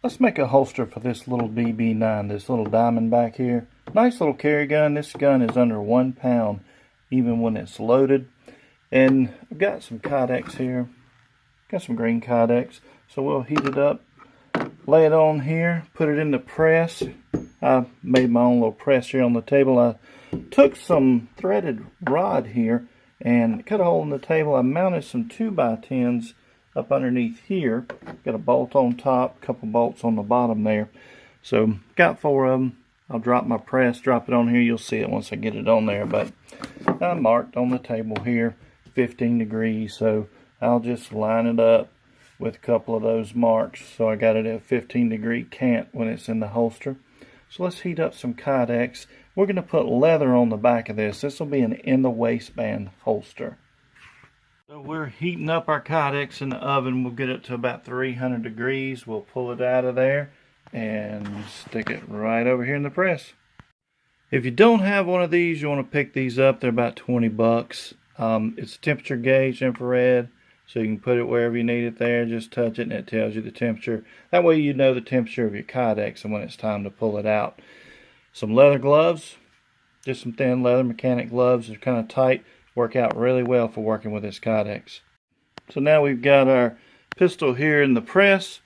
Let's make a holster for this little BB9, this little DimondBack here. Nice little carry gun. This gun is under 1 pound, even when it's loaded. And I've got some Kydex here. Got some green Kydex. So we'll heat it up, lay it on here, put it in the press. I made my own little press here on the table. I took some threaded rod here and cut a hole in the table. I mounted some 2x10s up underneath here. Got a bolt on top, a couple bolts on the bottom there. So got 4 of them. I'll drop my press, drop it on here. You'll see it once I get it on there. But I marked on the table here 15 degrees. So I'll just line it up with a couple of those marks. So I got it at 15-degree cant when it's in the holster. So let's heat up some Kydex. We're going to put leather on the back of this. This will be an in the waistband holster. So we're heating up our Kydex in the oven. We'll get it to about 300 degrees. We'll pull it out of there and stick it right over here in the press. If you don't have one of these, you want to pick these up. They're about 20 bucks. It's temperature gauge, infrared, so you can put it wherever you need it there. Just touch it and it tells you the temperature. That way you know the temperature of your Kydex and when it's time to pull it out. Some leather gloves, just some thin leather mechanic gloves. They're kind of tight. Work out really well for working with this Kydex. So now we've got our pistol here in the press.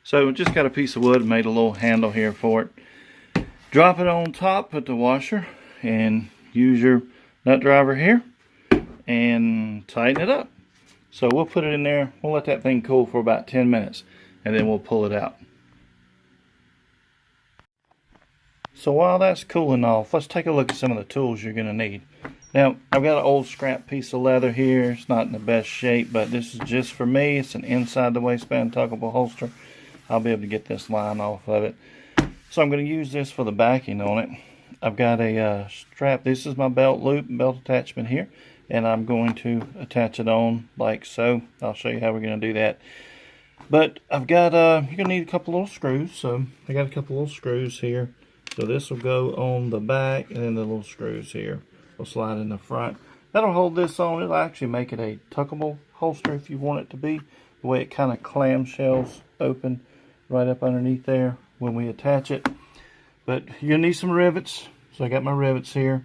So just got a piece of wood, made a little handle here for it. Drop it on top, put the washer, and use your nut driver here and tighten it up. So we'll put it in there. We'll let that thing cool for about 10 minutes and then we'll pull it out. So while that's cooling off, let's take a look at some of the tools you're going to need. Now, I've got an old scrap piece of leather here. It's not in the best shape, but this is just for me. It's an inside the waistband tuckable holster. I'll be able to get this line off of it. So I'm going to use this for the backing on it. I've got a strap. This is my belt loop, belt attachment here. And I'm going to attach it on like so. I'll show you how we're going to do that. But I've got, you're going to need a couple little screws. So I got a couple little screws here. So this will go on the back, and then the little screws here will slide in the front. That'll hold this on. It'll actually make it a tuckable holster if you want it to be. The way it kind of clamshells open right up underneath there when we attach it. But you're going to need some rivets. So I got my rivets here.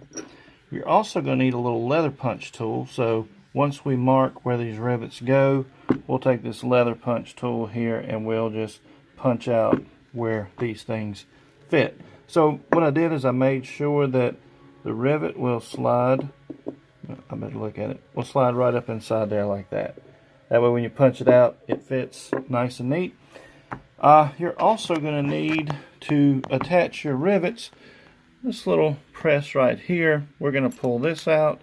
You're also going to need a little leather punch tool. So once we mark where these rivets go, we'll take this leather punch tool here and we'll just punch out where these things fit. So what I did is I made sure that the rivet will slide, I better look at it, will slide right up inside there like that. That way when you punch it out, it fits nice and neat. You're also going to need to attach your rivets. This little press right here, we're going to pull this out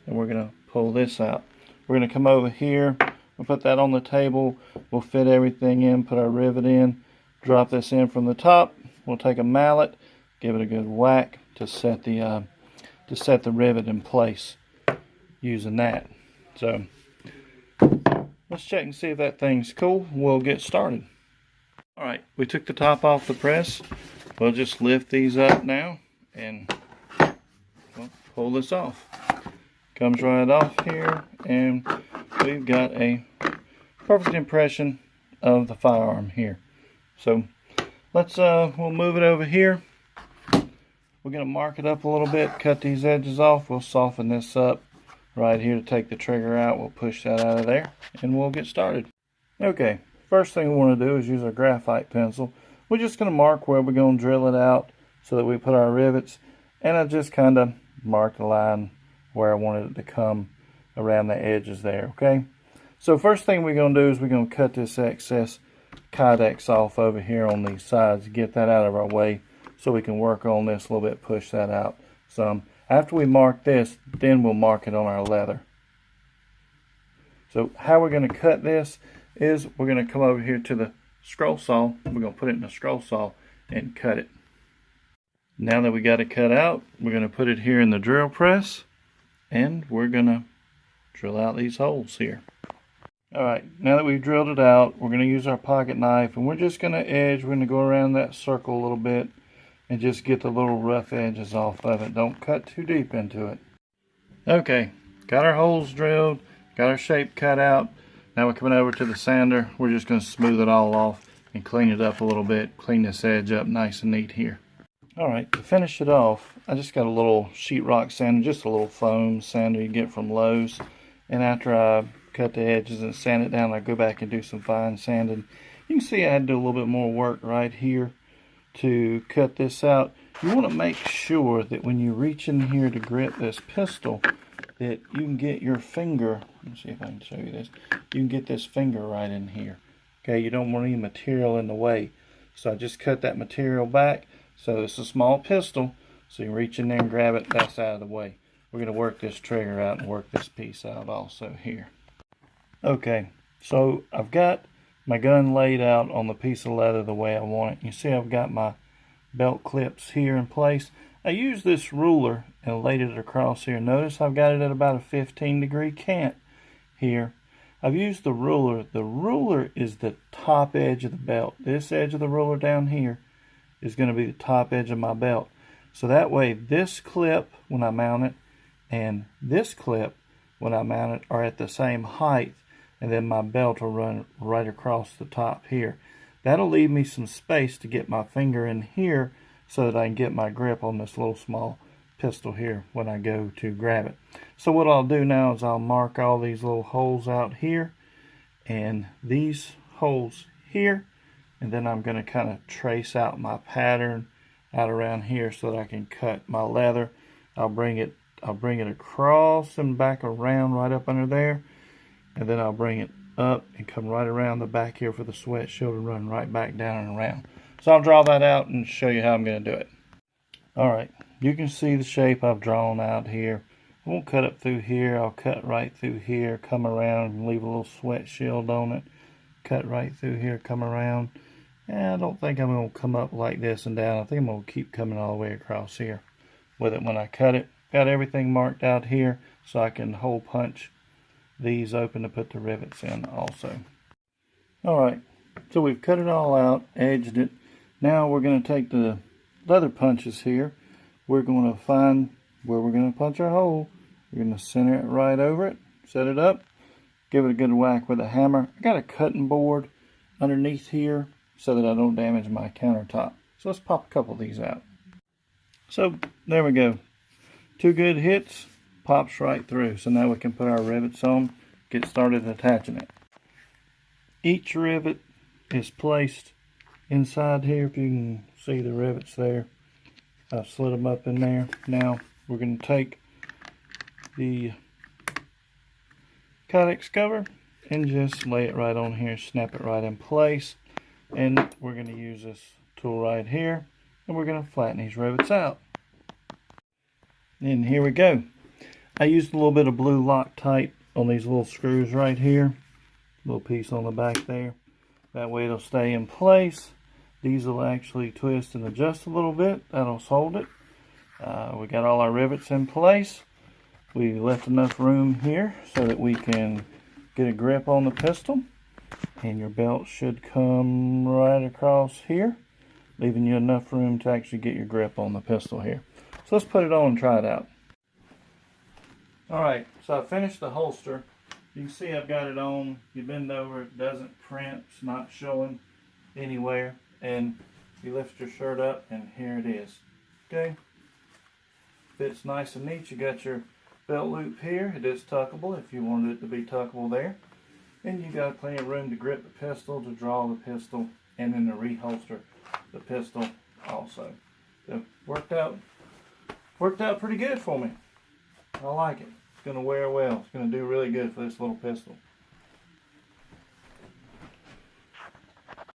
and we're going to pull this out. We're going to come over here, we'll put that on the table, we'll fit everything in, put our rivet in, drop this in from the top. We'll take a mallet, give it a good whack to set the rivet in place using that. So let's check and see if that thing's cool. We'll get started. Alright, we took the top off the press. We'll just lift these up now and pull this off. Comes right off here and we've got a perfect impression of the firearm here. So let's we'll move it over here. We're going to mark it up a little bit, cut these edges off. We'll soften this up right here to take the trigger out. We'll push that out of there and we'll get started. Okay, first thing we want to do is use our graphite pencil. We're just going to mark where we're going to drill it out so that we put our rivets. And I just kind of marked the line where I wanted it to come around the edges there, okay? So first thing we're going to do is we're going to cut this excess Kydex off over here on these sides, get that out of our way so we can work on this a little bit, push that out some. After we mark this, then we'll mark it on our leather. So how we're going to cut this is we're going to come over here to the scroll saw. We're going to put it in the scroll saw and cut it. Now that we got it cut out, we're going to put it here in the drill press and we're going to drill out these holes here. Alright, now that we've drilled it out, we're going to use our pocket knife and we're just going to edge, we're going to go around that circle a little bit and just get the little rough edges off of it. Don't cut too deep into it. Okay, got our holes drilled, got our shape cut out. Now we're coming over to the sander. We're just going to smooth it all off and clean it up a little bit. Clean this edge up nice and neat here. Alright, to finish it off, I just got a little sheetrock sander, just a little foam sander you get from Lowe's. And after I cut the edges and sand it down, I go back and do some fine sanding. You can see I had to do a little bit more work right here to cut this out. You want to make sure that when you reach in here to grip this pistol, that you can get your finger, let me see if I can show you this, you can get this finger right in here. Okay, you don't want any material in the way. So I just cut that material back. So it's a small pistol, so you reach in there and grab it, that's out of the way. We're going to work this trigger out and work this piece out also here. Okay, so I've got my gun laid out on the piece of leather the way I want it. You see I've got my belt clips here in place. I used this ruler and laid it across here. Notice I've got it at about a 15-degree cant here. I've used the ruler. The ruler is the top edge of the belt. This edge of the ruler down here is going to be the top edge of my belt. So that way this clip when I mount it and this clip when I mount it are at the same height, and then my belt will run right across the top here. That'll leave me some space to get my finger in here so that I can get my grip on this little small pistol here when I go to grab it. So what I'll do now is I'll mark all these little holes out here and these holes here, and then I'm going to kind of trace out my pattern out around here so that I can cut my leather. I'll bring it across and back around right up under there, and then I'll bring it up and come right around the back here for the sweat shield and run right back down and around. So I'll draw that out and show you how I'm going to do it. Alright, you can see the shape I've drawn out here. I won't cut up through here. I'll cut right through here, come around and leave a little sweat shield on it. Cut right through here, come around. And I don't think I'm going to come up like this and down. I think I'm going to keep coming all the way across here with it when I cut it. Got everything marked out here so I can hole punch these open to put the rivets in also. Alright, so we've cut it all out, edged it. Now we're going to take the leather punches here. We're going to find where we're going to punch our hole. We're going to center it right over it, set it up, give it a good whack with a hammer. I got a cutting board underneath here so that I don't damage my countertop. So let's pop a couple of these out. So there we go. 2 good hits, pops right through. So now we can put our rivets on, get started attaching it. Each rivet is placed inside here. If you can see the rivets there, I've slid them up in there. Now we're going to take the Kydex cover and just lay it right on here, snap it right in place. And we're going to use this tool right here, and we're going to flatten these rivets out. And here we go. I used a little bit of blue Loctite on these little screws right here. Little piece on the back there. That way it'll stay in place. These will actually twist and adjust a little bit. That'll hold it. We got all our rivets in place. We left enough room here so that we can get a grip on the pistol. And your belt should come right across here, leaving you enough room to actually get your grip on the pistol here. So let's put it on and try it out. Alright, so I finished the holster. You can see I've got it on. You bend over, it doesn't print, it's not showing anywhere. And you lift your shirt up and here it is. Okay, fits nice and neat. You got your belt loop here. It is tuckable if you wanted it to be tuckable there. And you got plenty of room to grip the pistol, to draw the pistol, and then to reholster the pistol also. So worked out pretty good for me. I like it. It's going to wear well. It's going to do really good for this little pistol.